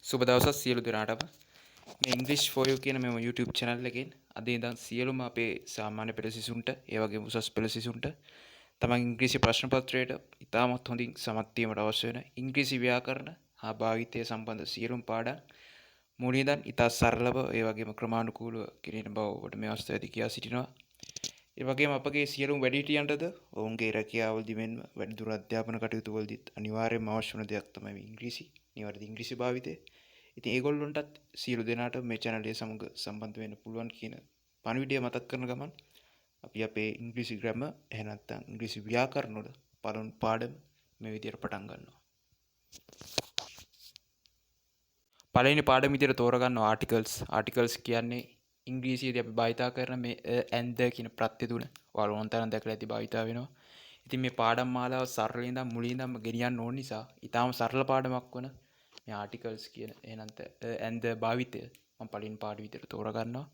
සුබ දවසක් සියලු දෙනාටම මේ ඉංග්‍රීසි for you කියන මේ YouTube channel එකෙන් අද ඉඳන් සියලුම අපේ සාමාන්‍ය පෙළ සිසුන්ට ඒ වගේම උසස් පෙළ සිසුන්ට තමන් ඉංග්‍රීසි ප්‍රශ්න පත්‍රයට ඉතාමත් හොඳින් සමත් වීමට අවශ්‍ය වෙන ඉංග්‍රීසි ව්‍යාකරණ හා භාවිතය සම්බන්ධ සියලුම පාඩම් මුලින් ඉඳන් ඉතා සරලව ඒ වගේම ක්‍රමානුකූලව කිරීම බව ඔබට මේ අවස්ථාවේදී කියා සිටිනවා. ඒ වගේම අපගේ සියලුම වැඩිහිටියන්ටද ඔවුන්ගේ රැකියාවලදී මෙන්ම වැඩිදුර අධ්‍යාපන කටයුතු වලදීත් අනිවාර්යයෙන්ම අවශ්‍ය වන දෙයක් තමයි මේ ඉංග්‍රීසි. නිවැරදි ඉංග්‍රීසි භාවිතය. ඉතින් ඒගොල්ලොන්ටත් සියලු දෙනාට මේ channel එක සමග සම්බන්ධ වෙන්න පුළුවන් කියන පණිවිඩය මතක් කරන ගමන් අපි අපේ ඉංග්‍රීසි grammar එහෙම නැත්නම් ඉංග්‍රීසි ව්‍යාකරණ වල පළමු පාඩම මේ විදිහට පටන් ගන්නවා. පළවෙනි පාඩම විදිහට තෝරගන්නවා ආටිකල්ස් කියන්නේ ඉංග්‍රීසියේදී අපි භාවිතා කරන මේ and the කියන ප්‍රත්‍ය තුන. ඔයාලා ඕනතරම් දැකලා ඇති භාවිතා වෙනවා. ඉතින් මේ පාඩම් මාලාව සරල ඉඳන් මුලින් ඉඳන්ම ගෙනියන්න ඕන නිසා ඊටාම සරල පාඩමක් වන මේ ආටිකල්ස් කියන එහෙනම් and the භාවිතය මම පළවෙනි පාඩම විදිහට තෝරගන්නවා.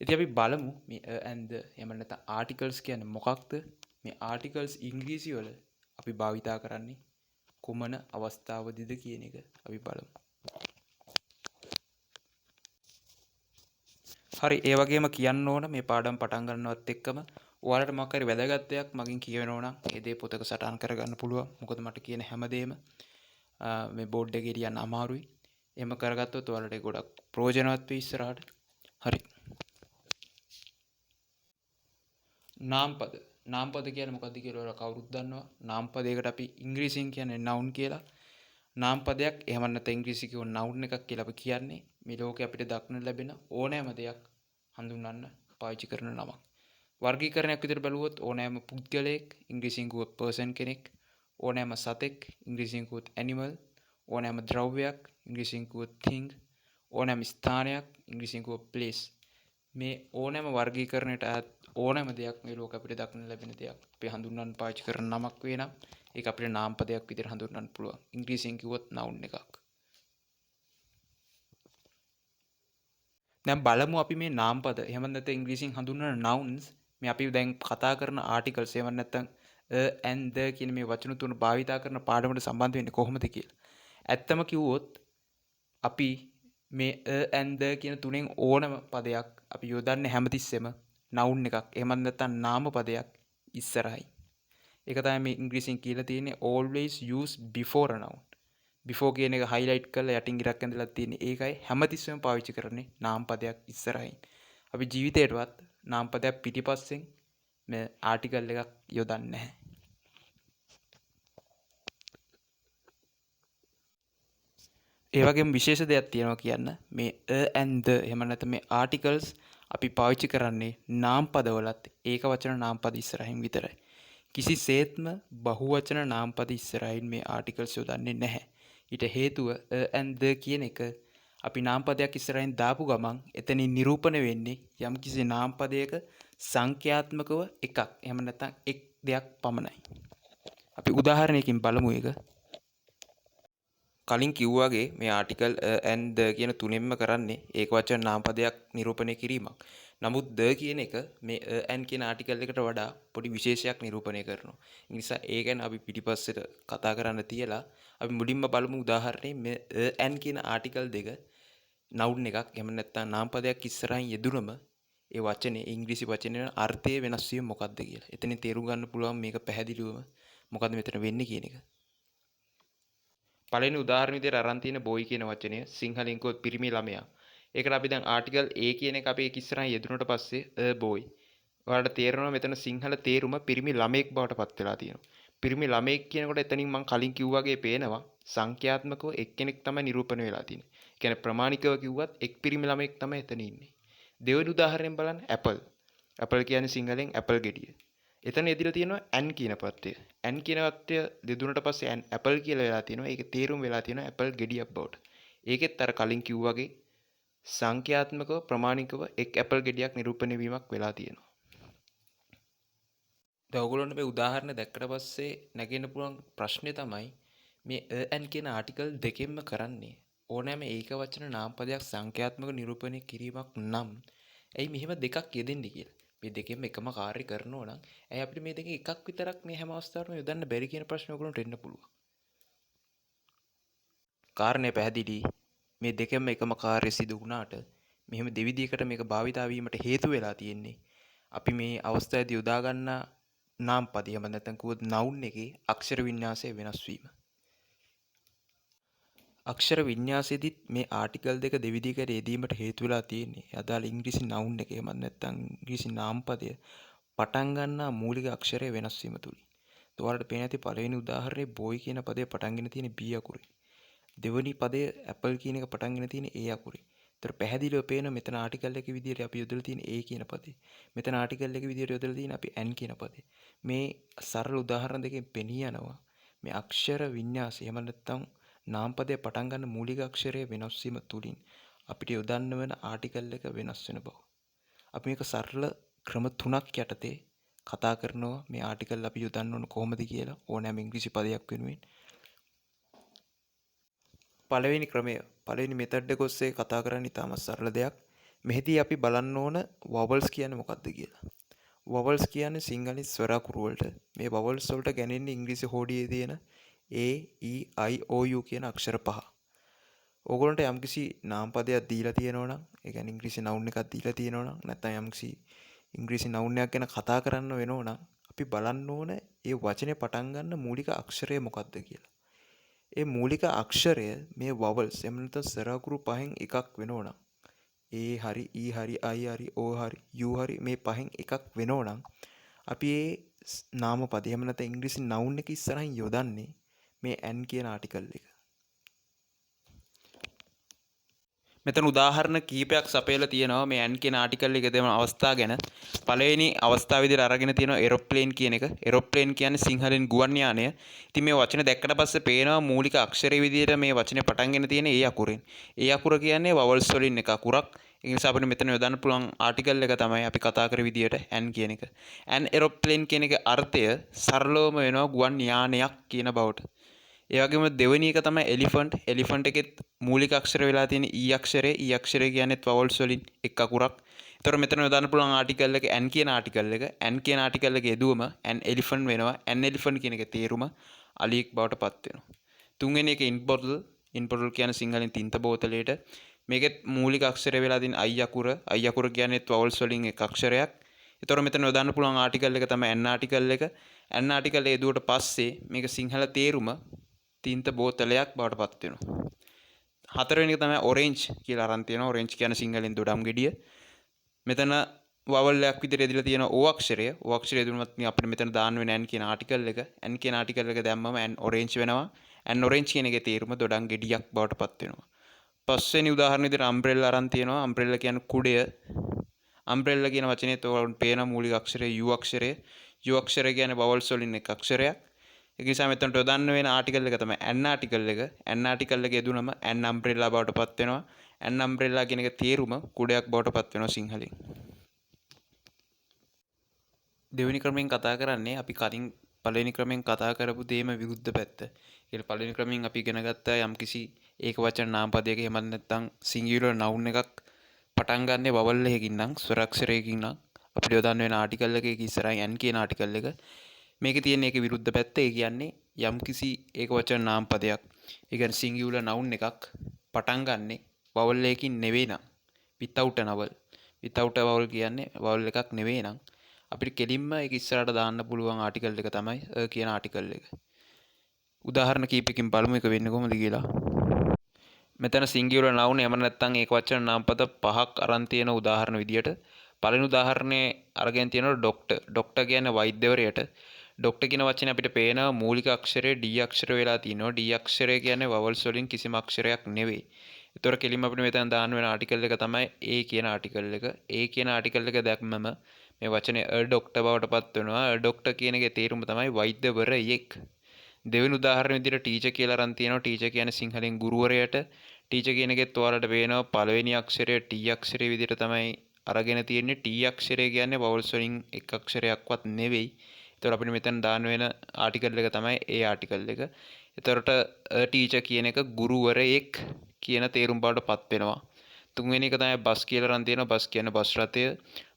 ඉතින් අපි බලමු මේ and the එහෙම නැත්නම් ආටිකල්ස් කියන්නේ මොකක්ද? මේ ආටිකල්ස් ඉංග්‍රීසි වල අපි භාවිතා කරන්නේ කුමන අවස්ථාවකදීද කියන එක අපි බලමු. හරි ඒ වගේම කියන්න ඕන මේ පාඩම් පටන් ගන්නවත් එක්කම ඔයාලට මොකක් හරි වැදගත් දෙයක් මගෙන් කියවෙනවා නම් ඒ දේ පොතක සටහන් කරගන්න පුළුවන්. මොකද මට කියන හැමදේම මේ බෝඩ් එකේ ලියන්න අමාරුයි. එහෙම කරගත්තොත් ඔයාලට ඒක ගොඩක් ප්‍රයෝජනවත් වෙයි ඉස්සරහට. හරි. නාම්පද කියන්නේ මොකක්ද කියලා ඔයාලා කවුරුත් දන්නවා. නාම්පදයකට අපි ඉංග්‍රීසියෙන් කියන්නේ noun කියලා. නාම්පදයක් එහෙම නැත්නම් ඉංග්‍රීසි කියව noun එකක් කියලා අපි කියන්නේ මේ ලෝකේ අපිට දක්නට ලැබෙන ඕනෑම දෙයක් හඳුන්වන්න පාවිච්චි කරන නමක්. වර්ගීකරණයක් විදිහට බැලුවොත් ඕනෑම පුද්ගලයෙක් ඉංග්‍රීසියෙන් කිව්වොත් person කෙනෙක්, ඕනෑම සතෙක් ඉංග්‍රීසියෙන් කිව්වොත් animal, ඕනෑම ද්‍රව්‍යයක් ඉංග්‍රීසියෙන් කිව්වොත් thing, ඕනෑම ස්ථානයක් ඉංග්‍රීසියෙන් කිව්වොත් place. මේ ඕනෑම වර්ගීකරණයට අයත් ඕනෑම දෙයක් මේ ලෝක අපිට දක්නට ලැබෙන දෙයක් අපි හඳුන්වන්න පාවිච්චි කරන නමක් වේ නම් ඒක අපිට නාමපදයක් විදිහට හඳුන්වන්න පුළුවන්. ඉංග්‍රීසියෙන් කිව්වොත් noun එකක්. දැන් බලමු අපි මේ නාමපද එහෙම නැත්නම් ඉංග්‍රීසියෙන් හඳුන්වන nouns මේ අපි දැන් කතා කරන articles එහෙම නැත්නම් and the කියන මේ වචන තුන භාවිතා කරන පාඩමට සම්බන්ධ වෙන්නේ කොහොමද කියලා. ඇත්තම කිව්වොත් අපි මේ and the කියන තුනෙන් ඕනම පදයක් අපි යොදන්නේ හැමතිස්සෙම noun එකක්. එහෙම නැත්නම් නාම පදයක් ඉස්සරහයි. ඒක තමයි මේ ඉංග්‍රීසියෙන් කියලා තියෙන්නේ always use before a noun. before කියන එක highlight කරලා යටින් ඉරක් ඇඳලා තියෙන්නේ. ඒකයි හැමතිස්සෙම පාවිච්චි කරන්නේ නාම පදයක් ඉස්සරහින්. අපි ජීවිතේටවත් නාම පදයක් පිටිපස්සෙන් මේ ආටිකල් එකක් යොදන්නේ නැහැ. ඒ වගේම විශේෂ දෙයක් තියෙනවා කියන්න මේ and the එහෙම නැත්නම් මේ ආටිකල්ස් අපි පාවිච්චි කරන්නේ නාම පදවලත් ඒක වචන නාම පද ඉස්සරහින් විතරයි. කිසිසේත්ම බහුවචන නාම පද ඉස්සරහින් මේ ආටිකල්ස් යොදන්නේ නැහැ. ඊට හේතුව and the කියන එක අපි නාම පදයක් ඉස්සරහින් දාපු ගමන් එතනින් නිරූපණය වෙන්නේ යම්කිසි නාම පදයක සංඛ්‍යාත්මකව එකක්. එහෙම නැත්නම් එක් දෙයක් පමණයි. අපි උදාහරණයකින් බලමු ඒක. කලින් කිව්වාගේ මේ ආටිකල් and the කියන තුනෙන්ම කරන්නේ ඒක වචන නාම පදයක් නිරූපණය කිරීමක්. නමුත් the කියන එක මේ and කියන ආටිකල් එකට වඩා පොඩි විශේෂයක් නිරූපණය කරනවා. ඒ නිසා ඒ ගැන අපි පිටිපස්සට කතා කරන්න තියලා අපි මුලින්ම බලමු උදාහරණේ මේ and කියන ආටිකල් දෙක noun එකක් එහෙම නැත්නම් නාම පදයක් ඉස්සරහින් යෙදුනම ඒ වචනේ ඉංග්‍රීසි වචනේ අර්ථය වෙනස් වීම මොකක්ද කියලා. එතනින් තේරුම් ගන්න පුළුවන් මේක පැහැදිලිවම මොකද්ද මෙතන වෙන්නේ කියන එක. පළවෙනි උදාහරණ විදිහට අරන් තියෙන boy කියන වචනය සිංහලෙන් කිව්වොත් පිරිමි ළමයා. ඒකට අපි දැන් ආටිකල් A කියන එක අපි ඒක ඉස්සරහින් යෙදුනට පස්සේ a boy. ඔයාලට තේරෙනවා මෙතන සිංහල තේරුම පිරිමි ළමෙක් බවට පත් වෙලා තියෙනවා. පිරිමි ළමෙක් කියනකොට එතනින් මම කලින් කිව්වා වගේ පේනවා සංඛ්‍යාත්මකව එක්කෙනෙක් තමයි නිරූපණය වෙලා තියෙන්නේ. ඒ කියන්නේ ප්‍රමාණිකව කිව්වත් එක් පිරිමි ළමෙක් තමයි එතන ඉන්නේ. දෙවෙනි උදාහරණයෙන් බලන්න apple. apple කියන්නේ සිංහලෙන් ඇපල් ගෙඩිය. එතන එදිලා තියෙනවා an කියන පත්‍ය. an කියන පත්‍ය දෙදුනට පස්සේ an apple කියලා වෙලා තියෙනවා. ඒකේ තේරුම වෙලා තියෙනවා apple ගෙඩියක් බවට. ඒකෙත් අර කලින් කිව්වා වගේ සංඛ්‍යාත්මකව ප්‍රමාණිකව එක් apple ගෙඩියක් නිරූපණය වීමක් වෙලා තියෙනවා. දැන් ඔයගොල්ලන්ට මේ උදාහරණ දැක්කට පස්සේ නැගෙන්න පුළුවන් ප්‍රශ්නේ තමයි මේ an කියන ආටිකල් දෙකෙන්ම කරන්නේ ඕනෑම ඒක වචන නාම පදයක් සංඛ්‍යාත්මක නිරූපණය කිරීමක් නම් ඇයි මෙහෙම දෙකක් යෙදෙන්නේ කියලා. මේ දෙකෙන්ම එකම කාර්ය කරනවා නම් ඇයි අපිට මේ දෙකේ එකක් විතරක් මේ හැම අවස්ථාවකම යොදන්න බැරි කියන ප්‍රශ්නේ ඔයගොල්ලන්ට එන්න පුළුවන්. කාරණේ පැහැදිලි. මේ දෙකම එකම කාර්ය සිදු වුණාට මෙහෙම දෙවිදියකට මේක භාවිතා වීමට හේතු වෙලා තියෙන්නේ අපි මේ අවස්ථාවේදී යොදා ගන්නා නාම්පදය එහෙම නැත්නම් කිව්වොත් noun එකේ අක්ෂර වින්‍යාසය වෙනස් වීම. අක්ෂර වින්‍යාසෙදිත් මේ ආටිකල් දෙක දෙවිදියකට යෙදීමට හේතු වෙලා තියෙන්නේ. අදාළ ඉංග්‍රීසි noun එක එහෙම නැත්නම් ඉංග්‍රීසි නාමපදය පටන් ගන්නා මූලික අක්ෂරය වෙනස් වීම තුලින්. ඔයාලට පේන ඇති පළවෙනි උදාහරණේ boy කියන පදය පටන්ගෙන තියෙන B අකුරේ. දෙවනි පදය apple කියන එක පටන්ගෙන තියෙන A අකුරේ. ඒතර පැහැදිලිව පේන මෙතන ආටිකල් එකේ විදියට අපි යොදලා තියෙන A කියන පදේ. මෙතන ආටිකල් එකේ විදියට යොදලා තියෙන අපි N කියන පදේ. මේ සරල උදාහරණ දෙකෙන් පෙනී යනවා මේ අක්ෂර වින්‍යාසය එහෙම නැත්නම් නාමපදයේ පටන් ගන්න මූලික අක්ෂරය වෙනස් වීම තුලින් අපිට යොදන්න වෙන ආටිකල් එක වෙනස් වෙන බව. අපි මේක සරල ක්‍රම තුනක් යටතේ කතා කරනවා මේ ආටිකල් අපි යොදන්න ඕන කොහොමද කියලා ඕනෑම ඉංග්‍රීසි පදයක් වෙනුවෙන්. පළවෙනි ක්‍රමය පළවෙනි මෙතඩ් එක ඔස්සේ කතා කරන්න ඉතාමත් සරල දෙයක්. මෙහිදී අපි බලන්න ඕන වවල්ස් කියන්නේ මොකක්ද කියලා. වවල්ස් කියන්නේ සිංහලෙන් ස්වර අකුරු වලට. මේ වවල්ස් වලට ගැනෙන්නේ ඉංග්‍රීසි හෝඩියේ තියෙන A, E, I, O, U කියන අක්ෂර පහ. ඕගොල්ලන්ට යම්කිසි නාම පදයක් දීලා තියෙනවා නම්, ඒ කියන්නේ ඉංග්‍රීසි noun එකක් දීලා තියෙනවා නම්, නැත්නම් යම්කිසි ඉංග්‍රීසි noun එකක් ගැන කතා කරන්න වෙනවා නම්, අපි බලන්න ඕන ඒ වචනේ පටන් ගන්න මූලික අක්ෂරය මොකක්ද කියලා. ඒ මූලික අක්ෂරය මේ වවල්ස් එහෙම නැත්නම් ස්වර අකුරු පහෙන් එකක් වෙනවා නම් A හරි E හරි I හරි O හරි U හරි මේ පහෙන් එකක් වෙනවා නම් අපි ඒ නාම පදය එහෙම නැත්නම් ඉංග්‍රීසි noun එක ඉස්සරහින් යොදන්නේ මේ N කියන ආටිකල් එක. මෙතන උදාහරණ කීපයක් සපයලා තියෙනවා මේ N කියන ආටිකල් එක දෙන අවස්ථා ගැන. පළවෙනි අවස්ථාව විදිහට අරගෙන තියෙනවා ඒරෝප්ලේන් කියන එක. ඒරෝප්ලේන් කියන්නේ සිංහලෙන් ගුවන් යානය. ඉතින් මේ වචන දැක්කට පස්සේ පේනවා මූලික අක්ෂරයේ විදිහට මේ වචනේ පටන්ගෙන තියෙන ඒ අකුරෙන්. ඒ අකුර කියන්නේ වවල්ස් වලින් එක අකුරක්. ඒ නිසා අපිට මෙතන යොදන්න පුළුවන් ආටිකල් එක තමයි අපි කතා කර විදිහට N කියන එක. N ඒරෝප්ලේන් කියන එකේ අර්ථය සරලවම වෙනවා ගුවන් යානයක් කියන බවට. ඒ වගේම දෙවෙනි එක තමයි එලිෆන්ට්. එලිෆන්ට් එකෙත් මූලික අක්ෂර වෙලා තියෙන E අක්ෂරය. E අක්ෂරය කියන්නේ වවල්ස් වලින් එක් අකුරක්. ඒතර මෙතන යොදන්න පුළුවන් ආටිකල් එක N කියන ආටිකල් එක. N කියන ආටිකල් එකේ යෙදුවම N එලිෆන්ට් වෙනවා. N එලිෆන්ට් කියන එකේ තේරුම අලියෙක් බවට පත් වෙනවා. තුන්වෙනි එක ඉන් බොටල්. ඉන් බොටල් කියන්නේ සිංහලෙන් තින්ත බෝතලයට. මේකෙත් මූලික අක්ෂරය වෙලා තියෙන I අකුර. I අකුර කියන්නේ වවල්ස් වලින් එක් අක්ෂරයක්. ඒතර මෙතන යොදන්න පුළුවන් ආටිකල් එක තමයි N ආටිකල් එක. N ආටිකල් එක යෙදුවට පස්සේ මේක සිංහල තේරුම තින්ත බෝතලයක් බවට පත් වෙනවා. හතරවෙනි එක තමයි ඔරෙන්ජ් කියලා අරන් තියෙනවා. ඔරෙන්ජ් කියන්නේ සිංහලෙන් දොඩම් ගෙඩිය. මෙතන වවල් එකක් විදිහට ඉදලා තියෙන O අක්ෂරය. O අක්ෂරය දුන්නත් අපිට මෙතන දාන්න වෙන N කියන ආටිකල් එක. N කියන ආටිකල් එක දැම්මම N ඔරෙන්ජ් වෙනවා. N ඔරෙන්ජ් කියන එකේ තේරුම දොඩම් ගෙඩියක් බවට පත් වෙනවා. පස්වෙනි උදාහරණ විදිහට අම්බ්‍රෙල්ලා අරන් තියෙනවා. අම්බ්‍රෙල්ලා කියන්නේ කුඩය. අම්බ්‍රෙල්ලා කියන වචනේ තෝරන පේන මූලික අක්ෂරය U අක්ෂරය. U අක්ෂරය කියන්නේ වවල්ස් වලින් එක අක්ෂරයක්. ඒ නිසා මෙතනට යොදන්න වෙන ආටිකල් එක තමයි N ආටිකල් එක. N ආටිකල් එක යෙදුනම N අම්බ්‍රෙල්ලා බවට පත් වෙනවා. N අම්බ්‍රෙල්ලා කියන එක තේරුම කුඩයක් බවට පත් වෙනවා සිංහලෙන්. දෙවෙනි ක්‍රමයෙන් කතා කරන්නේ අපි කලින් පළවෙනි ක්‍රමයෙන් කතා කරපු දෙයම විරුද්ධ පැත්ත. ඒ පළවෙනි ක්‍රමයෙන් අපි ඉගෙන ගත්තා යම්කිසි ඒක වචන නාමපදයක එහෙම නැත්නම් සිංගියුලර් noun එකක් පටන් ගන්නෙ වවල් එකකින් නම් ස්වරාක්ෂරයකින් නම් අපිට යොදන්න වෙන ආටිකල් එකේ ඉස්සරහින් N කියන ආටිකල් එක. මේකේ තියෙන ඒකේ විරුද්ධ පැත්ත. ඒ කියන්නේ යම්කිසි ඒක වචන නාමපදයක් ඒ කියන්නේ සිංගියුලර් noun එකක් පටන් ගන්නෙ වවල් එකකින් නෙවෙයි නම් without a vowel. without a vowel කියන්නේ vowel එකක් නෙවෙයි නම් අපිට කෙලින්ම ඒක ඉස්සරහට දාන්න පුළුවන් ආටිකල් එක තමයි කියන ආටිකල් එක. උදාහරණ කීපයකින් බලමු එක වෙන්නේ කොහොමද කියලා. මෙතන සිංගියුලර් noun එහෙම නැත්නම් ඒක වචන නාමපද පහක් අරන් තියෙන උදාහරණ විදියට පළවෙනි උදාහරණේ අරගෙන තියෙනවා ડોක්ටර්. ડોක්ටර් කියන්නේ වෛද්‍යවරයාට. ડોක්ටර් කියන වචනේ අපිට පේන මූලික අක්ෂරය D අක්ෂර වෙලා තිනවා. D අක්ෂරය කියන්නේ වවල්ස් වලින් කිසිම අක්ෂරයක් නෙවෙයි. ඒතොර කෙලින්ම අපිට මෙතන දාන්න වෙන ආටිකල් එක තමයි A කියන ආටිකල් එක. A කියන ආටිකල් එක දැක්මම මේ වචනේ ડોක්ටර් බවට පත් වෙනවා. ડોක්ටර් කියන එකේ තේරුම තමයි වෛද්‍යවරයෙක්. දෙවෙනි උදාහරණ විදිහට ටීචර් කියලා අරන් තියෙනවා. ටීචර් කියන්නේ සිංහලෙන් ගුරුවරයාට. ටීචර් කියන එකෙත් ඔයාලට පේනවා පළවෙනි අක්ෂරය T අක්ෂරය විදිහට තමයි අරගෙන තියෙන්නේ. T අක්ෂරය කියන්නේ වවල්ස් වලින් එක් අක්ෂරයක්වත් නෙවෙයි. ඒතර අපිට මෙතන දාන්න වෙන ආටිකල් එක තමයි A ආටිකල් එක. ඒතරට ටීචර් කියන එක ගුරුවරයෙක් කියන තේරුම් බවට පත් වෙනවා. තුන්වෙනි එක තමයි බස් කියලා අරන් තියෙනවා. බස් කියන්නේ බස් රථය.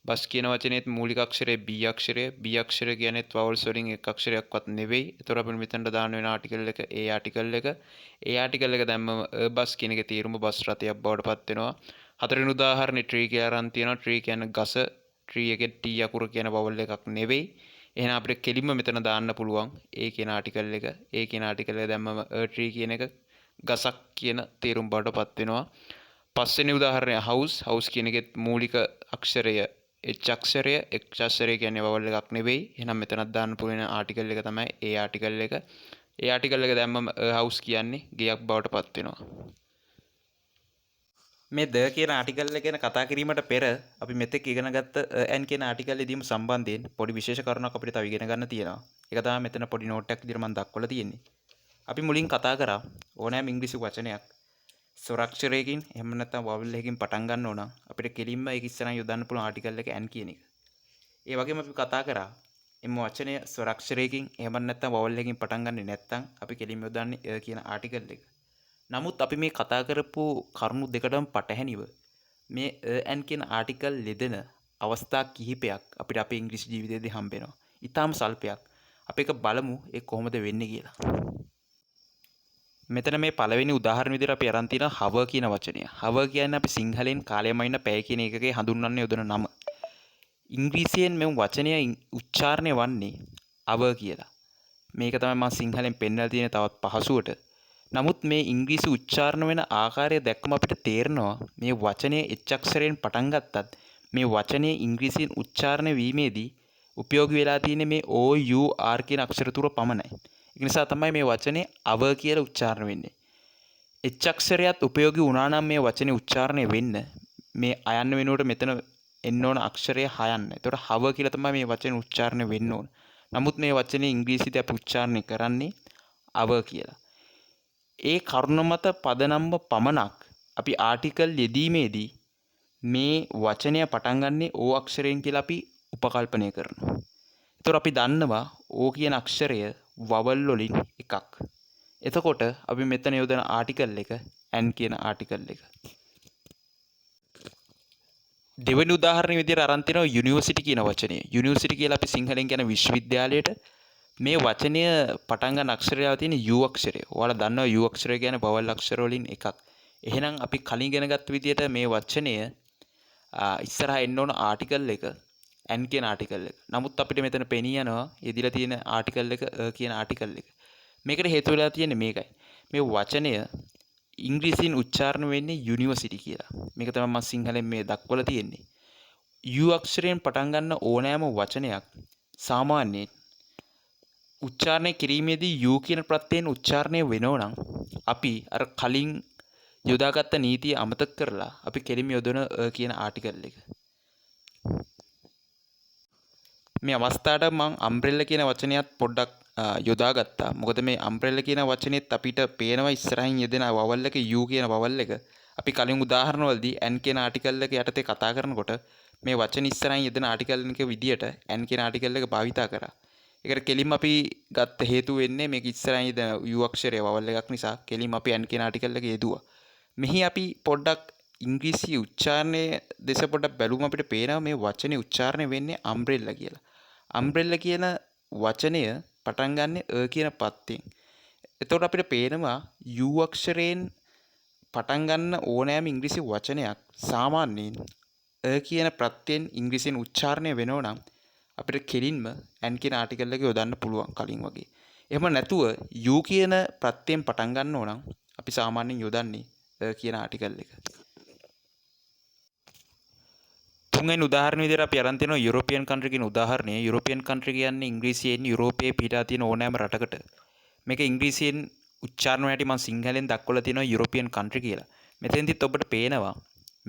බස් කියන වචනේත් මූලික අක්ෂරය B අක්ෂරය. B අක්ෂරය කියන්නේත් vowels වලින් එක් අක්ෂරයක්වත් නෙවෙයි. ඒතර අපිට මෙතනට දාන්න වෙන ආටිකල් එක A ආටිකල් එක. A ආටිකල් එක දැම්මම බස් කියන එකේ තේරුම බස් රථයක් බවට පත් වෙනවා. හතරවෙනි උදාහරණේ tree කියලා අරන් තියෙනවා. tree කියන්නේ ගස. tree එකේ T අකුර කියන vowel එකක් නෙවෙයි. එහෙනම් අපිට කෙලින්ම මෙතන දාන්න පුළුවන් A කියන ආටිකල් එක. A කියන ආටිකල් එක දැම්මම a tree කියන එක ගසක් කියන තේරුම් බවට පත් වෙනවා. පස්වෙනි උදාහරණය house කියන එකේ මූලික අක්ෂරය H අක්ෂරය. H අක්ෂරය කියන්නේ vowel එකක් නෙවෙයි. එහෙනම් මෙතනත් දාන්න පුළුවන් ආටිකල් එක තමයි A ආටිකල් එක. A ආටිකල් එක දැම්මම a house කියන්නේ ගෙයක් බවට පත් වෙනවා. මේ ද කියන ආටිකල් එක ගැන කතා කිරීමට පෙර අපි මෙතෙක් ඉගෙන ගත්ත and කියන ආටිකල් එකදීම සම්බන්ධයෙන් පොඩි විශේෂ කරුණක් අපිට තව ඉගෙන ගන්න තියෙනවා. ඒක තමයි මෙතන පොඩි නෝට් එකක් විදිහට මම දක්වලා තියෙන්නේ. අපි මුලින් කතා කරා ඕනෑම ඉංග්‍රීසි වචනයක් ස්වරාක්ෂරයකින් එහෙම නැත්නම් vowel එකකින් පටන් ගන්න ඕන නම් අපිට කෙලින්ම ඒක ඉස්සරහින් යොදන්න පුළුවන් ආටිකල් එක and කියන එක. ඒ වගේම අපි කතා කරා එම වචනය ස්වරාක්ෂරයකින් එහෙම නැත්නම් vowel එකකින් පටන් ගන්නේ නැත්නම් අපි කෙලින්ම යොදන්නේ කියන ආටිකල් එක. නමුත් අපි මේ කතා කරපු කරුණු දෙකටම පටහැනිව මේ and කියන ආටිකල් යෙදෙන අවස්ථා කිහිපයක් අපිට අපේ ඉංග්‍රීසි ජීවිතයේදී හම්බ වෙනවා. ඊටාම සල්පයක්. අපි ඒක බලමු ඒ කොහොමද වෙන්නේ කියලා. මෙතන මේ පළවෙනි උදාහරණ විදිහට අපි අරන් තියෙන hour කියන වචනය. hour කියන්නේ අපි සිංහලෙන් කාලයමයින පැය කියන එකකේ හඳුන්වන්න යොදන නම. ඉංග්‍රීසියෙන් මේ වචනය උච්චාරණය වන්නේ hour කියලා. මේක තමයි මම සිංහලෙන් පෙන්වලා තියෙන තවත් පහසුවට. නමුත් මේ ඉංග්‍රීසි උච්චාරණ වෙන ආකාරය දැක්කම අපිට තේරෙනවා මේ වචනය H අක්ෂරයෙන් පටන් ගත්තත් මේ වචනය ඉංග්‍රීසියෙන් උච්චාරණය වීමේදී උපයෝගී වෙලා තියෙන්නේ මේ O U R කියන අක්ෂර තුන පමණයි. ඒ නිසා තමයි මේ වචනේ hour කියලා උච්චාරණය වෙන්නේ. H අක්ෂරයත් උපයෝගී වුණා නම් මේ වචනේ උච්චාරණය වෙන්න මේ අයන්න වෙනුවට මෙතන එන්න ඕන අක්ෂරය හයන්න. ඒතකොට hour කියලා තමයි මේ වචනේ උච්චාරණය වෙන්න ඕන. නමුත් මේ වචනේ ඉංග්‍රීසියෙන් අපි උච්චාරණය කරන්නේ hour කියලා. ඒ කරුණ මත පදනම්ව පමණක් අපි ආටිකල් යෙදීමේදී මේ වචනය පටන් ගන්නේ O අක්ෂරයෙන් කියලා අපි උපකල්පනය කරනවා. ඒතකොට අපි දන්නවා O කියන අක්ෂරය vowel වලින් එකක්. එතකොට අපි මෙතන යොදන ආටිකල් එක and කියන ආටිකල් එක. දෙවෙනි උදාහරණ විදිහට අරන් තිනවා යුනිවර්සිටි කියන වචනය. යුනිවර්සිටි කියලා අපි සිංහලෙන් කියන විශ්වවිද්‍යාලයට මේ වචනය පටන් ගන්න අක්ෂරය තියෙන U අක්ෂරය. ඔයාලා දන්නවා U අක්ෂරය කියන්නේ vowel අක්ෂර වලින් එකක්. එහෙනම් අපි කලින් ඉගෙනගත්ත විදිහට මේ වචනය ඉස්සරහා එන්න ඕන ආටිකල් එක and කියන ආටිකල් එක. නමුත් අපිට මෙතන පෙනී යනවා යෙදිලා තියෙන ආටිකල් එක කියන ආටිකල් එක. මේකට හේතු වෙලා තියෙන්නේ මේකයි. මේ වචනය ඉංග්‍රීසියෙන් උච්චාරණය වෙන්නේ යුනිවර්සිටි කියලා. මේක තමයි මම සිංහලෙන් මේ දක්වලා තියෙන්නේ. U අක්ෂරයෙන් පටන් ගන්න ඕනෑම වචනයක් සාමාන්‍යයෙන් උච්චාරණය කිරීමේදී U කියන ප්‍රත්‍යයෙන් උච්චාරණය වෙනව නම් අපි අර කලින් යොදාගත්ත නීතිය අමතක කරලා අපි කෙලින්ම යොදන කියන ආටිකල් එක. මේ අවස්ථාවට මම umbrella කියන වචනයත් පොඩ්ඩක් යොදාගත්තා. මොකද මේ umbrella කියන වචනේත් අපිට පේනවා ඉස්සරහින් යෙදෙන vowel එක U කියන vowel එක. අපි කලින් උදාහරණවලදී and කියන ආටිකල් එක යටතේ කතා කරනකොට මේ වචන ඉස්සරහින් යෙදෙන ආටිකල් එක විදියට and කියන ආටිකල් එක භාවිතා කරා. ඒකට කෙලින්ම අපි ගත්ත හේතුව වෙන්නේ මේක ඉස්සරහින් යෙදෙන U අක්ෂරය vowel එකක් නිසා කෙලින්ම අපි and කියන ආටිකල් එක යෙදුවා. මෙහි අපි පොඩ්ඩක් ඉංග්‍රීසි උච්චාරණය දෙස පොඩ්ඩක් බැලුවම අපිට පේනවා මේ වචනේ උච්චාරණය වෙන්නේ umbrella කියලා. umbrella කියන වචනය පටන් ගන්නෙ කියන පත්යෙන්. එතකොට අපිට පේනවා U අක්ෂරයෙන් පටන් ගන්න ඕනෑම ඉංග්‍රීසි වචනයක් සාමාන්‍යයෙන් කියන ප්‍රත්‍යයෙන් ඉංග්‍රීසියෙන් උච්චාරණය වෙනව නම් අපිට කෙලින්ම and කියන ආටිකල් එක යොදන්න පුළුවන් කලින් වගේ. එහෙම නැතුව U කියන ප්‍රත්‍යයෙන් පටන් ගන්න ඕන නම් අපි සාමාන්‍යයෙන් යොදන්නේ කියන ආටිකල් එක. තුන්වෙනි උදාහරණ විදිහට අපි අරන් තිනවා යුරෝපියන් කන්ට්‍රි කියන උදාහරණය. යුරෝපියන් කන්ට්‍රි කියන්නේ ඉංග්‍රීසියෙන් යුරෝපයේ පිටා තියෙන ඕනෑම රටකට. මේක ඉංග්‍රීසියෙන් උච්චාරණ වලට මම සිංහලෙන් දක්වලා තිනවා යුරෝපියන් කන්ට්‍රි කියලා. මෙතෙන්දිත් ඔබට පේනවා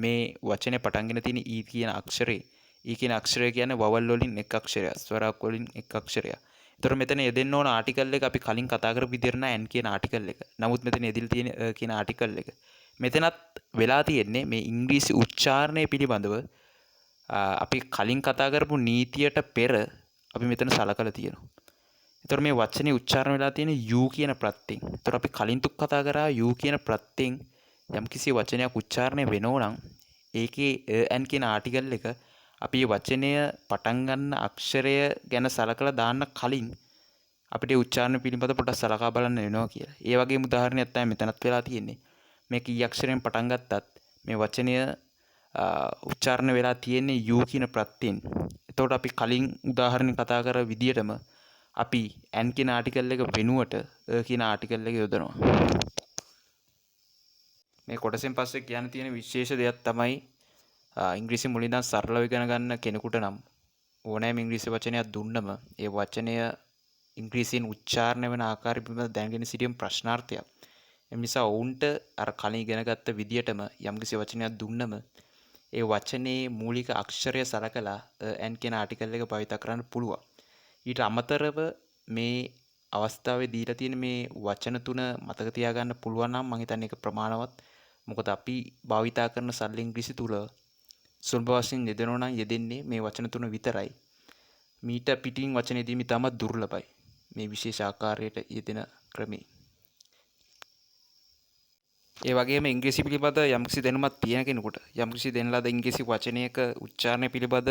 මේ වචනේ පටන්ගෙන තියෙන E කියන අක්ෂරේ. E කියන අක්ෂරය කියන්නේ vowel වලින් එක අක්ෂරයක්. ස්වරයක් වලින් එක අක්ෂරයක්. ඒතර මෙතන යෙදෙන්න ඕන ආටිකල් එක අපි කලින් කතා කරපු විදිහට නෑ and කියන ආටිකල් එක. නමුත් මෙතන යෙදිලා තියෙන කියන ආටිකල් එක. මෙතනත් වෙලා තියෙන්නේ මේ ඉංග්‍රීසි උච්චාරණය පිළිබඳව අපි කලින් කතා කරපු නීතියට පෙර අපි මෙතන සලකලා තියෙනවා. ඒතර මේ වචනේ උච්චාරණය වෙලා තියෙන U කියන ප්‍රත්‍යයෙන්. ඒතර අපි කලින් තුක් කතා කරා U කියන ප්‍රත්‍යයෙන් යම්කිසි වචනයක් උච්චාරණය වෙනෝ නම් ඒකේ ඇන් කියන ආටිකල් එක අපි වචනය පටන් ගන්න අක්ෂරය ගැන සලකලා දාන්න කලින් අපිට උච්චාරණ පිළිබඳ පොඩ්ඩක් සලකා බලන්න වෙනවා කියලා. ඒ වගේම උදාහරණයක් තමයි මෙතනත් වෙලා තියෙන්නේ. මේ කී අක්ෂරයෙන් පටන් ගත්තත් මේ වචනය උච්චාරණ වෙලා තියෙන්නේ යූ කියන ප්‍රත්‍යයෙන්. එතකොට අපි කලින් උදාහරණ කතා කර විදියටම අපි ඇන් කියන ආටිකල් එක වෙනුවට කියන ආටිකල් එක යොදනවා. මේ කොටසෙන් පස්සේ කියන්න තියෙන විශේෂ දෙයක් තමයි ඉංග්‍රීසි මුලින් ඉඳන් සරලව ඉගෙන ගන්න කෙනෙකුට නම් ඕනෑම ඉංග්‍රීසි වචනයක් දුන්නම ඒ වචනය ඉංග්‍රීසියෙන් උච්චාරණය වෙන ආකාරය පිළිබඳ දැනගෙන සිටීම ප්‍රශ්නාර්ථයක්. එම නිසා ඔවුන්ට අර කලින් ඉගෙනගත්ත විදියටම යම්කිසි වචනයක් දුන්නම ඒ වචනේ මූලික අක්ෂරය සලකලා ඇන් කියන ආටිකල් එක භාවිත කරන්න පුළුවන්. ඊට අමතරව මේ අවස්ථාවේ දීලා තියෙන මේ වචන තුන මතක තියාගන්න පුළුවන් නම් මම හිතන්නේ ඒක ප්‍රමාණවත්. මොකද අපි භාවිතා කරන සරල ඉංග්‍රීසි තුල සුලභ වශයෙන් යෙදෙනවා නම් යෙදෙන්නේ මේ වචන තුන විතරයි. මීට පිටින් වචන යෙදීම ඉතාමත් දුර්ලභයි. මේ විශේෂ ආකාරයට යෙදෙන ක්‍රමේ. ඒ වගේම ඉංග්‍රීසි පිළිබඳ යම්කිසි දැනුමක් තියෙන කෙනෙකුට යම්කිසි දෙන ලද ඉංග්‍රීසි වචනයක උච්චාරණය පිළිබඳ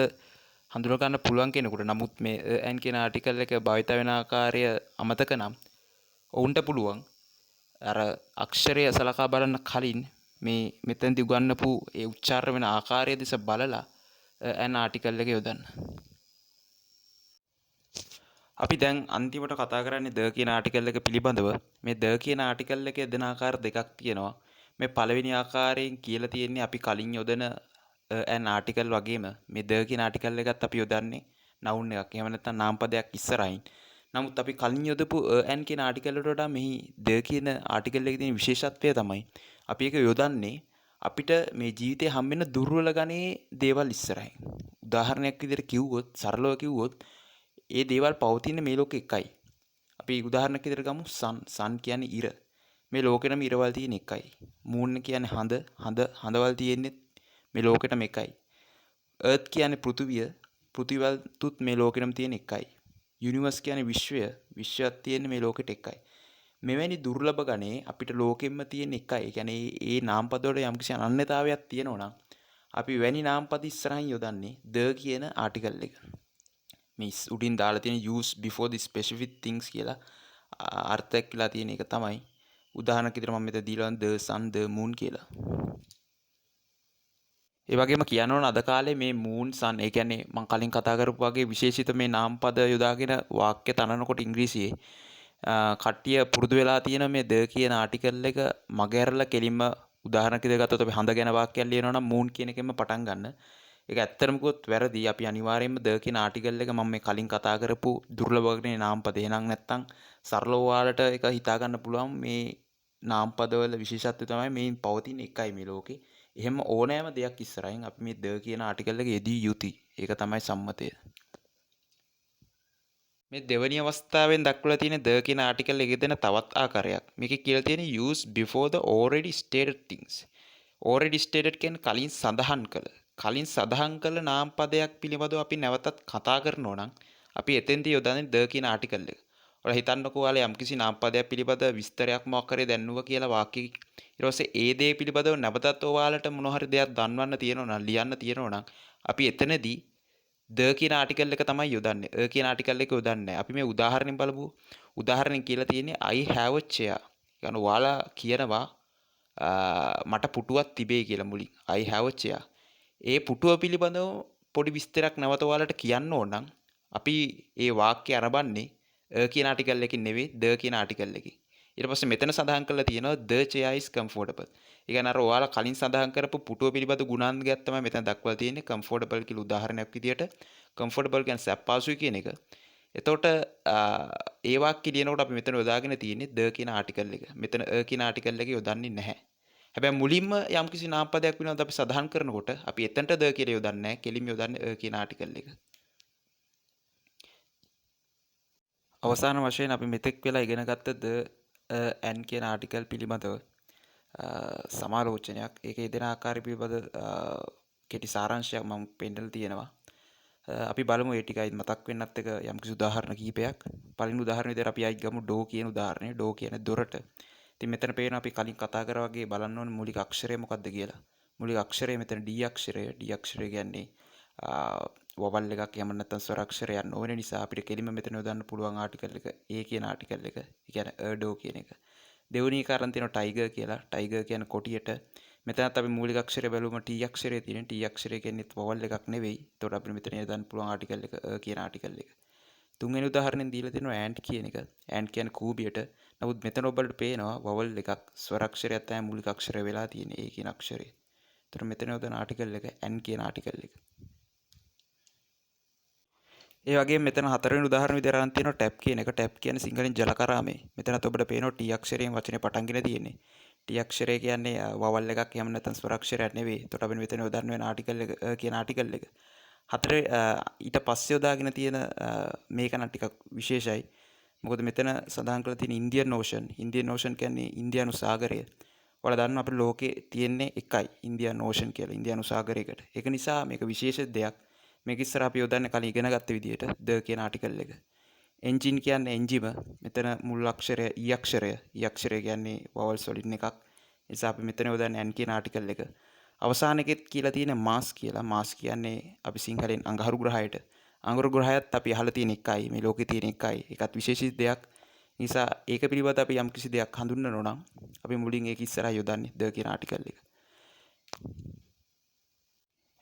හඳුනා ගන්න පුළුවන් කෙනෙකුට නමුත් මේ ඇන් කියන ආටිකල් එක භාවිත වෙන ආකාරය අමතක නම් ඔවුන්ට පුළුවන් අර අක්ෂරය සලකා බලන්න කලින් මේ මෙතෙන්දී උගන්වපු ඒ උච්චාරණ වෙන ආකාරය දිස බලලා ඇන් ආටිකල් එක යොදන්න. අපි දැන් අන්තිමට කතා කරන්නේ ද කියන ආටිකල් එක පිළිබඳව. මේ ද කියන ආටිකල් එකේ දෙන ආකාර දෙකක් තියෙනවා. මේ පළවෙනි ආකාරයෙන් කියලා තියෙන්නේ අපි කලින් යොදන ඇන් ආටිකල් වගේම මේ ද කියන ආටිකල් එකත් අපි යොදන්නේ නවුන් එකක්. එහෙම නැත්නම් නාමපදයක් ඉස්සරහින්. නමුත් අපි කලින් යොදපු ඇන් කියන ආටිකල් වලට වඩා මෙහි ද කියන ආටිකල් එකේ තියෙන විශේෂත්වය තමයි අපි ඒක යොදන්නේ අපිට මේ ජීවිතේ හම්බෙන දුර්වල ගණේ දේවල් ඉස්සරහින්. උදාහරණයක් විදිහට කිව්වොත් සරලව කිව්වොත් ඒ දේවල් පවතින මේ ලෝකෙ එකයි. අපි උදාහරණයක් විදිහට ගමු සන් කියන්නේ ඉර. මේ ලෝකෙටම ඉරවල් තියෙන එකයි. මූන් කියන්නේ හඳවල් තියෙන්නේ මේ ලෝකෙටම එකයි. එර්ත් කියන්නේ පෘථිවිවල් තුත් මේ ලෝකෙටම තියෙන එකයි. යුනිවර්ස් කියන්නේ විශ්වයක් තියෙන්නේ මේ ලෝකෙට එකයි. මෙවැනි දුර්ලභ ගණේ අපිට ලෝකෙම්ම තියෙන එකයි. ඒ කියන්නේ ඒ නාමපද වල යම්කිසි අනන්‍යතාවයක් තියෙනවා නම් අපි වැනි නාමපද ඉස්සරහින් යොදන්නේ ද කියන ආටිකල් එක. මේ උඩින් දාලා තියෙන use before the specific things කියලා අර්ථයක් කියලා තියෙන එක තමයි උදාහරණයක් විදිහට මම මෙතන දීලා the sun the moon කියලා. ඒ වගේම කියන්න ඕන අද කාලේ මේ moon sun ඒ කියන්නේ මම කලින් කතා කරපු වගේ විශේෂිත මේ නාමපද යොදාගෙන වාක්‍ය තනනකොට ඉංග්‍රීසියේ කට්ටිය පුරුදු වෙලා තියෙන මේ ද කියන ආටිකල් එක මගහැරලා කෙලින්ම උදාහරණයක් විදිහට ගත්තොත් අපි හඳ ගැන වාක්‍යයක් ලියනවා නම් moon කියන එකෙන්ම පටන් ගන්න. ඒක ඇත්තටම කිව්වොත් වැරදි. අපි අනිවාර්යයෙන්ම ද කියන ආටිකල් එක මම මේ කලින් කතා කරපු දුර්ලභ වර්ගයේ නාමපද. එහෙනම් නැත්තම් සරලව ඔයාලට ඒක හිතා ගන්න පුළුවන් මේ නාමපදවල විශේෂත්වය තමයි මේ පවතින එකයි මේ ලෝකේ. එහෙම ඕනෑම දෙයක් ඉස්සරහින් අපි මේ ද කියන ආටිකල් එක යෙදිය යුතුයි. ඒක තමයි සම්මතය. මේ දෙවැනි අවස්ථාවෙන් දක්වලා තියෙන ද කියන ආටිකල් එකේ දෙන තවත් ආකාරයක්. මේකේ කියලා තියෙන use before the already stated things. already stated කියන්නේ කලින් සඳහන් කළ නාමපදයක් පිළිබඳව අපි නැවතත් කතා කරනවා නම් අපි එතෙන්දී යොදන්නේ ද කියන ආටිකල් එක. ඔයාලා හිතන්නකෝ ඔයාලා යම්කිසි නාමපදයක් පිළිබඳ විස්තරයක් මොකක් කරේ දැන්නුවා කියලා වාක්‍යය ඊට පස්සේ ඒ දේ පිළිබඳව නැවතත් ඔයාලට මොන හරි දෙයක් දන්වන්න තියෙනවා නම් ලියන්න තියෙනවා නම් අපි එතනදී ද කියන ආටිකල් එක තමයි යොදන්නේ. කියන ආටිකල් එක යොදන්නේ නැහැ. අපි මේ උදාහරණෙන් බලමු. උදාහරණෙන් කියලා තියෙන්නේ I have a chair. يعني ඔයාලා කියනවා මට පුටුවක් තිබේ කියලා මුලින්. I have a chair. ඒ පුටුව පිළිබඳව පොඩි විස්තරයක් නැවත ඔයාලට කියන්න ඕන නම් අපි ඒ වාක්‍ය අරබන්නේ කියන ආටිකල් එකකින් නෙවෙයි ද කියන ආටිකල් එකකින්. ඊට පස්සේ මෙතන සඳහන් කරලා තියෙනවා the chair is comfortable. ඒ කියන්නේ අර ඔයාලා කලින් සඳහන් කරපු පුටුව පිළිබඳ ගුණාංගයක් තමයි මෙතන දක්වලා තියෙන්නේ comfortable කියලා උදාහරණයක් විදියට. comfortable කියන්නේ සැපාසුයි කියන එක. එතකොට ඒ වාක්‍ය ලියනකොට අපි මෙතන යොදාගෙන තියෙන්නේ ද කියන ආටිකල් එක. මෙතන කියන ආටිකල් එක යොදන්නේ නැහැ. හැබැයි මුලින්ම යම්කිසි නාමපදයක් පිළිබඳව අපි සඳහන් කරනකොට අපි එතනට ද කියලා යොදන්නේ නැහැ. කෙලින්ම යොදන්නේ කියන ආටිකල් එක. අවසාන වශයෙන් අපි මෙතෙක් වෙලා ඉගෙන ගත්ත ද ඇන් කියන ආටිකල් පිළිබඳව සමාලෝචනයක් ඒකේ දෙන ආකාරය පිළිබඳ කෙටි සාරාංශයක් මම පෙන්නලා තියෙනවා. අපි බලමු ඒ ටිකයි මතක් වෙන්නත් එක යම්කිසි උදාහරණ කිහිපයක්. පළවෙනි උදාහරණය විදිහට අපි ආයි ගමු ඩෝ කියන උදාහරණය. ඩෝ කියන්නේ දොරට. ඉතින් මෙතන පේනවා අපි කලින් කතා කරා වගේ බලන්න ඕනේ මූලික අක්ෂරය මොකක්ද කියලා. මූලික අක්ෂරය මෙතන D අක්ෂරය. D අක්ෂරය කියන්නේ වවල් එකක් එහෙම නැත්නම් ස්වර අක්ෂරයක් නොවන නිසා අපිට කෙලින්ම මෙතන යොදන්න පුළුවන් ආටිකල් එක A කියන ආටිකල් එක. ඒ කියන්නේ erdo කියන එක. දෙවෙනි එක අරන් තියෙනවා tiger කියලා. tiger කියන්නේ කොටියට. මෙතනත් අපි මූලික අක්ෂරය බැලුවම T අක්ෂරය තියෙන. T අක්ෂරය කියන්නේ වවල් එකක් නෙවෙයි. ඒතකොට අපිට මෙතන යොදන්න පුළුවන් ආටිකල් එක කියන ආටිකල් එක. තුන්වෙනි උදාහරණයෙන් දීලා තියෙනවා ant කියන එක. ant කියන්නේ කූඹියට. නමුත් මෙතන ඔබට පේනවා වවල් එකක් ස්වර අක්ෂරයක් තමයි මූලික අක්ෂරය වෙලා තියෙන්නේ A කියන අක්ෂරය. ඒතර මෙතන යොදන ආටිකල් එක n කියන ආටිකල් එක. ඒ වගේම මෙතන හතරවෙනි උදාහරණ විදිහට අරන් තියෙනවා ටැප් කියන එක. ටැප් කියන්නේ සිංහලෙන් ජලකරාමේ. මෙතනත් ඔබට පේනවා T අක්ෂරයෙන් වචනේ පටන් ගෙන තියෙන්නේ. T අක්ෂරය කියන්නේ වවල් එකක් එහෙම නැත්නම් ස්වර අක්ෂරයක් නෙවෙයි. එතකොට අපි මෙතන යොදන්න වෙන ආටිකල් එක කියන ආටිකල් එක. හතරේ ඊට පස්සේ යොදාගෙන තියෙන මේක නම් ටිකක් විශේෂයි. මොකද මෙතන සඳහන් කරලා තියෙන Indian Ocean. Indian Ocean කියන්නේ ඉන්දියානු සාගරය. ඔයාලා දන්නවා අපේ ලෝකේ තියෙන්නේ එකයි Indian Ocean කියලා ඉන්දියානු සාගරයකට. ඒක නිසා මේක විශේෂ දෙයක්. මේක ඉස්සර අපි යොදන්නේ කලින් ඉගෙන ගත්ත විදිහට ද කියන ආටිකල් එක. එන්ජින් කියන්නේ එන්ජිම. මෙතන මුල් අක්ෂරය E අක්ෂරය. E අක්ෂරය කියන්නේ vowels වලින් එකක්. ඒ නිසා අපි මෙතන යොදන්නේ n කියන ආටිකල් එක. අවසාන එකෙත් කියලා තියෙන මාස් කියලා. මාස් කියන්නේ අපි සිංහලෙන් අඟහරු ග්‍රහයට. අඟහරු ග්‍රහයත් අපි අහලා තියෙන එකයි. මේ ලෝකේ තියෙන එකයි. ඒකත් විශේෂිත දෙයක්. නිසා ඒක පිළිබඳව අපි යම් කිසි දෙයක් හඳුන්වනවා නම් අපි මුලින් ඒක ඉස්සරහා යොදන්නේ ද කියන ආටිකල් එක.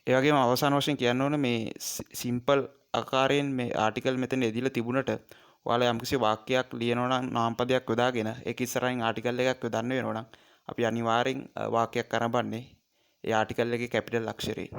ඒ වගේම අවසාන වශයෙන් කියන්න ඕන මේ සිම්පල් ආකාරයෙන් මේ ආටිකල් මෙතන එදිලා තිබුණට ඔයාලා යම් කිසි වාක්‍යයක් ලියනවා නම් නාමපදයක් යොදාගෙන ඒක ඉස්සරහින් ආටිකල් එකක් යොදන්න වෙනවා නම් අපි අනිවාර්යෙන් වාක්‍යයක් ආරම්භන්නේ ඒ ආටිකල් එකේ කැපිටල් අක්ෂරයෙන්.